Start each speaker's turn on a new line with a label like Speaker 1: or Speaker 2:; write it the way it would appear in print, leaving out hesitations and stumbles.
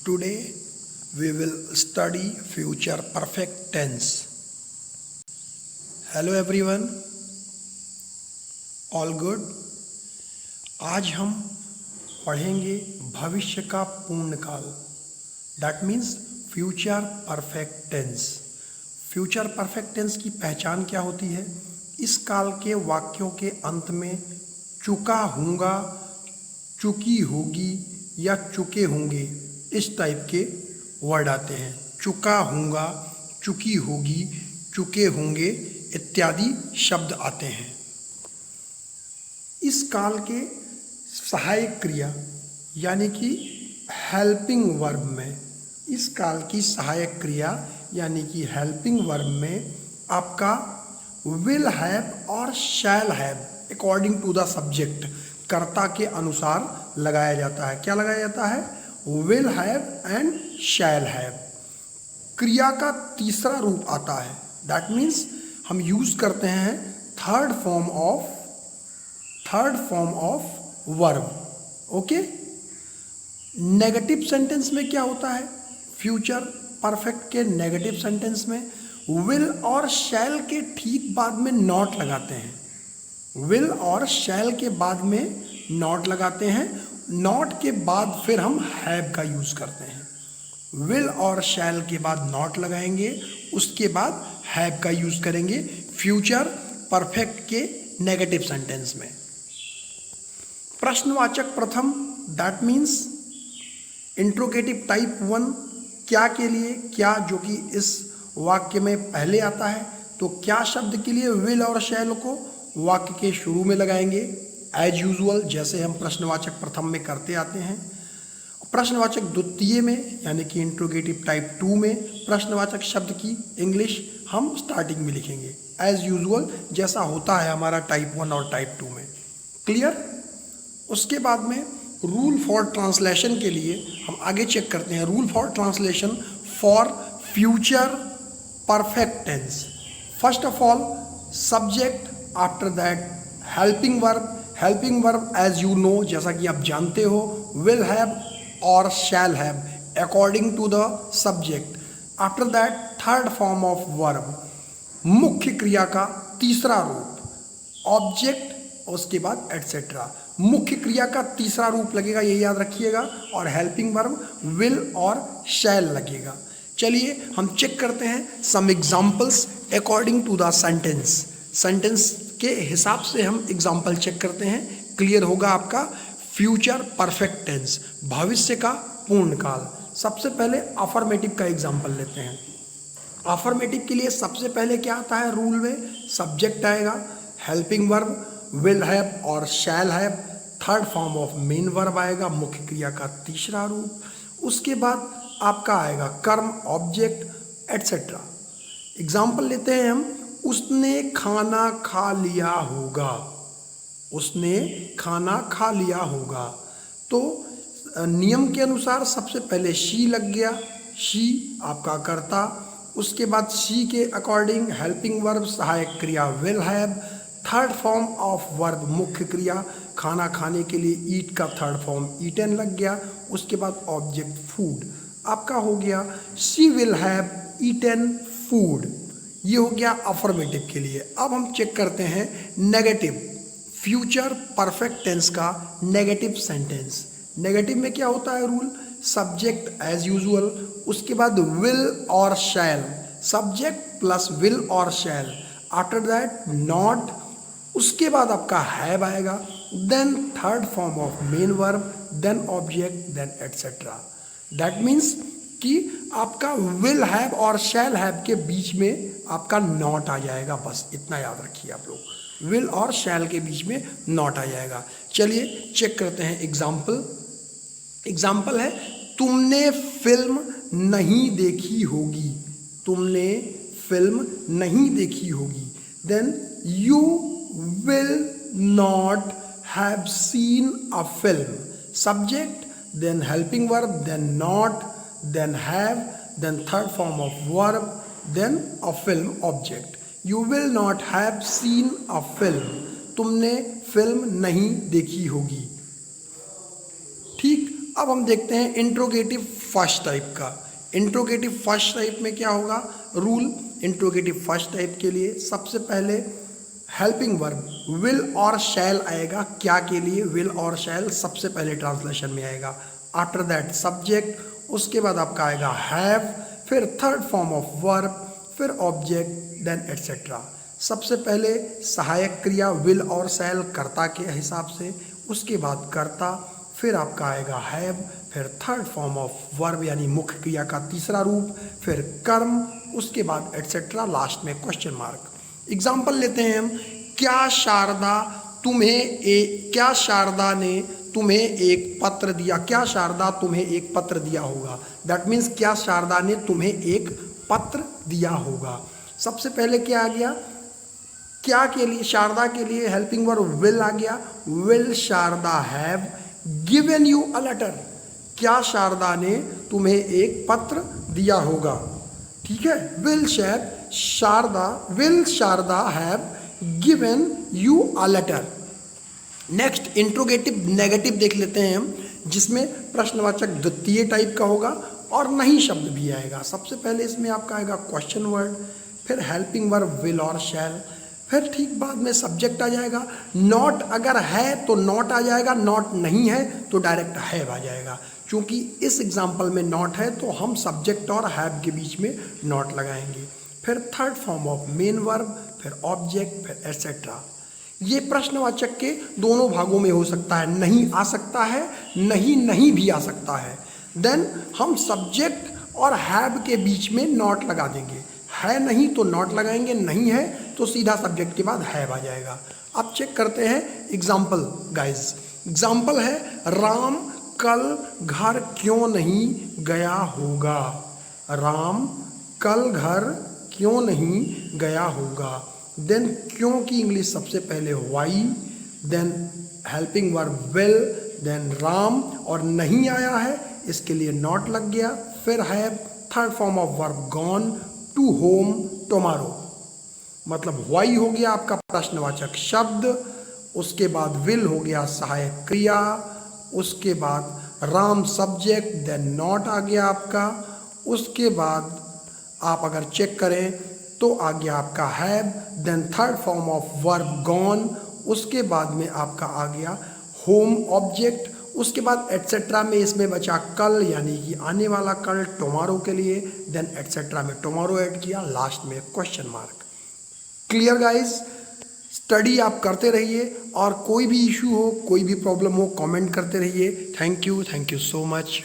Speaker 1: Today we will study future perfect tense. Hello everyone, all good. आज हम पढ़ेंगे भविष्य का पूर्ण काल. That means future perfect tense. Future perfect tense की पहचान क्या होती है? इस काल के वाक्यों के अंत में चुका हूँगा, चुकी होगी या चुके होंगे इस टाइप के वर्ड आते हैं. चुका हूँगा, चुकी होगी, चुके होंगे इत्यादि शब्द आते हैं. इस काल के सहायक क्रिया यानी कि हेल्पिंग वर्ब में, इस काल की सहायक क्रिया यानी कि हेल्पिंग वर्ब में आपका विल हैव और shall have according to the subject कर्ता के अनुसार लगाया जाता है. क्या लगाया जाता है? Will have and shall have. क्रिया का तीसरा रूप आता है. दैट मीन्स हम यूज करते हैं third form of verb. Okay. Negative sentence में क्या होता है? फ्यूचर परफेक्ट के नेगेटिव सेंटेंस में विल और शैल के ठीक बाद में नॉट लगाते हैं. विल और शैल के बाद में नॉट लगाते हैं. नॉट के बाद फिर हम हैव का यूज करते हैं. विल और शैल के बाद नॉट लगाएंगे, उसके बाद हैव का यूज करेंगे फ्यूचर परफेक्ट के नेगेटिव सेंटेंस में. प्रश्नवाचक प्रथम, दैट मीन्स इंट्रोगेटिव टाइप 1 क्या के लिए क्या, जो कि इस वाक्य में पहले आता है. तो क्या शब्द के लिए विल और शैल को वाक्य के शुरू में लगाएंगे एज यूजुअल, जैसे हम प्रश्नवाचक प्रथम में करते आते हैं. प्रश्नवाचक द्वितीय में यानी कि इंट्रोगेटिव टाइप 2 में प्रश्नवाचक शब्द की इंग्लिश हम स्टार्टिंग में लिखेंगे एज यूजुअल, जैसा होता है हमारा टाइप 1 और टाइप 2 में. क्लियर? उसके बाद में रूल फॉर ट्रांसलेशन के लिए हम आगे चेक करते हैं. Rule for translation for future perfect tense. First of all subject, after that helping verb. Helping verb as you know, जैसा कि आप जानते हो, विल हैव और shall have according to the subject. After that third form of verb, मुख्य क्रिया का तीसरा रूप ऑब्जेक्ट, उसके बाद एटसेट्रा. मुख्य क्रिया का तीसरा रूप लगेगा, ये याद रखिएगा, और हेल्पिंग वर्ब विल और शैल लगेगा. चलिए हम चेक करते हैं some examples according to the sentence. Sentence के हिसाब से हम एग्जाम्पल चेक करते हैं. क्लियर होगा आपका फ्यूचर परफेक्ट टेंस, भविष्य का पूर्ण काल. सबसे पहले अफर्मेटिव का एग्जाम्पल लेते हैं. अफर्मेटिव के लिए सबसे पहले क्या आता है रूल में? सब्जेक्ट आएगा, हेल्पिंग वर्ब विल हैव और shall have, third form of main verb आएगा, मुख्य क्रिया का तीसरा रूप. उसके बाद आपका आएगा कर्म, ऑब्जेक्ट एटसेट्रा. एग्जाम्पल लेते हैं हम. उसने खाना खा लिया होगा. उसने खाना खा लिया होगा. तो नियम के अनुसार सबसे पहले शी लग गया, शी आपका कर्ता. उसके बाद शी के अकॉर्डिंग हेल्पिंग वर्ब सहायक क्रिया will have, third form of verb मुख्य क्रिया, खाना खाने के लिए ईट का थर्ड फॉर्म ईटन लग गया. उसके बाद ऑब्जेक्ट फूड आपका हो गया. She will have eaten food. ये हो गया अफर्मेटिव के लिए. अब हम चेक करते हैं नेगेटिव, फ्यूचर परफेक्ट टेंस का नेगेटिव सेंटेंस. नेगेटिव में क्या होता है रूल? सब्जेक्ट एज यूजुअल, उसके बाद विल और शैल, सब्जेक्ट प्लस विल और शैल, आफ्टर दैट नॉट, उसके बाद आपका हैव आएगा, then third form of main verb, then object, then etcetera. That means कि आपका विल हैव और शैल हैव के बीच में आपका नॉट आ जाएगा. बस इतना याद रखिए आप लोग, विल और शैल के बीच में नॉट आ जाएगा. चलिए चेक करते हैं एग्जाम्पल. एग्जाम्पल है तुमने फिल्म नहीं देखी होगी. तुमने फिल्म नहीं देखी होगी. Then you will not have seen a film. Subject, then helping verb, then not, then have, then third form of verb, then a film object. You will not have seen a film. तुमने film नहीं देखी होगी. ठीक. अब हम देखते हैं interrogative first type का। इंट्रोगेटिव फर्स्ट टाइप में क्या होगा रूल? इंट्रोगेटिव फर्स्ट टाइप के लिए सबसे पहले हेल्पिंग वर्ब विल और शैल आएगा। क्या के लिए? विल और शैल सबसे पहले ट्रांसलेशन में आएगा। आफ्टर दैट सब्जेक्ट, उसके बाद आपका आएगा हैव, फिर थर्ड फॉर्म ऑफ वर्ब, फिर ऑब्जेक्ट, देन एटसेट्रा। सबसे पहले सहायक क्रिया विल और शैल कर्ता के हिसाब से, उसके बाद कर्ता, फिर आपका आएगा हैव, फिर थर्ड फॉर्म ऑफ वर्ब यानी मुख्य क्रिया का तीसरा रूप, फिर कर्म, उसके बाद एटसेट्रा, लास्ट में क्वेश्चन मार्क। एग्जाम्पल लेते हैं हम। क्या शारदा ने तुम्हें एक पत्र दिया? क्या शारदा तुम्हें एक पत्र दिया होगा? दैट मीन्स क्या शारदा ने तुम्हें एक पत्र दिया होगा। सबसे पहले क्या आ गया? क्या के लिए? शारदा के लिए हेल्पिंग वर्ब विल आ गया। Will Sharda have given you a letter? क्या शारदा ने तुम्हें एक पत्र दिया होगा? ठीक है, will Sharda have given you a letter. Next interrogative negative देख लेते हैं हम, जिसमें प्रश्नवाचक द्वितीय टाइप का होगा और नहीं शब्द भी आएगा। सबसे पहले इसमें आपका आएगा क्वेश्चन वर्ड, फिर हेल्पिंग वर्ब विल और शैल, फिर ठीक बाद में सब्जेक्ट आ जाएगा। नॉट अगर है तो नॉट आ जाएगा, नॉट नहीं है तो डायरेक्ट हैव आ जाएगा। क्योंकि इस एग्जाम्पल में नॉट है तो हम सब्जेक्ट और हैव के बीच में नॉट लगाएंगे। फिर third form of main verb, फिर ऑब्जेक्ट, फिर एटसेट्रा। ये प्रश्नवाचक के दोनों भागों में हो सकता है, नहीं आ सकता है, नहीं भी आ सकता है। देन हम सब्जेक्ट और हैव के बीच में नॉट लगा देंगे। है नहीं तो नॉट लगाएंगे, नहीं है तो सीधा सब्जेक्ट के बाद हैव आ जाएगा। अब चेक करते हैं एग्जाम्पल गाइस। एग्जाम्पल है राम कल घर क्यों नहीं गया होगा? राम कल घर क्यों नहीं गया होगा? देन क्यों की इंग्लिश सबसे पहले Y, then helping verb will, then Ram, और नहीं आया है इसके लिए नॉट लग गया, फिर have, third form of verb gone, to home, tomorrow. मतलब वाई हो गया आपका प्रश्नवाचक शब्द, उसके बाद विल हो गया सहायक क्रिया, उसके बाद राम सब्जेक्ट, देन नॉट आ गया आपका, उसके बाद आप अगर चेक करें तो आ गया आपका have, then third form of verb gone, उसके बाद में आपका आ गया होम ऑब्जेक्ट, उसके बाद एटसेट्रा में इसमें बचा कल यानी कि आने वाला कल टुमारो के लिए, देन एटसेट्रा में टुमारो ऐड किया, लास्ट में question mark. Clear guys? Study आप करते रहिए और कोई भी इशू हो, कोई भी प्रॉब्लम हो, कमेंट करते रहिए। Thank you so much.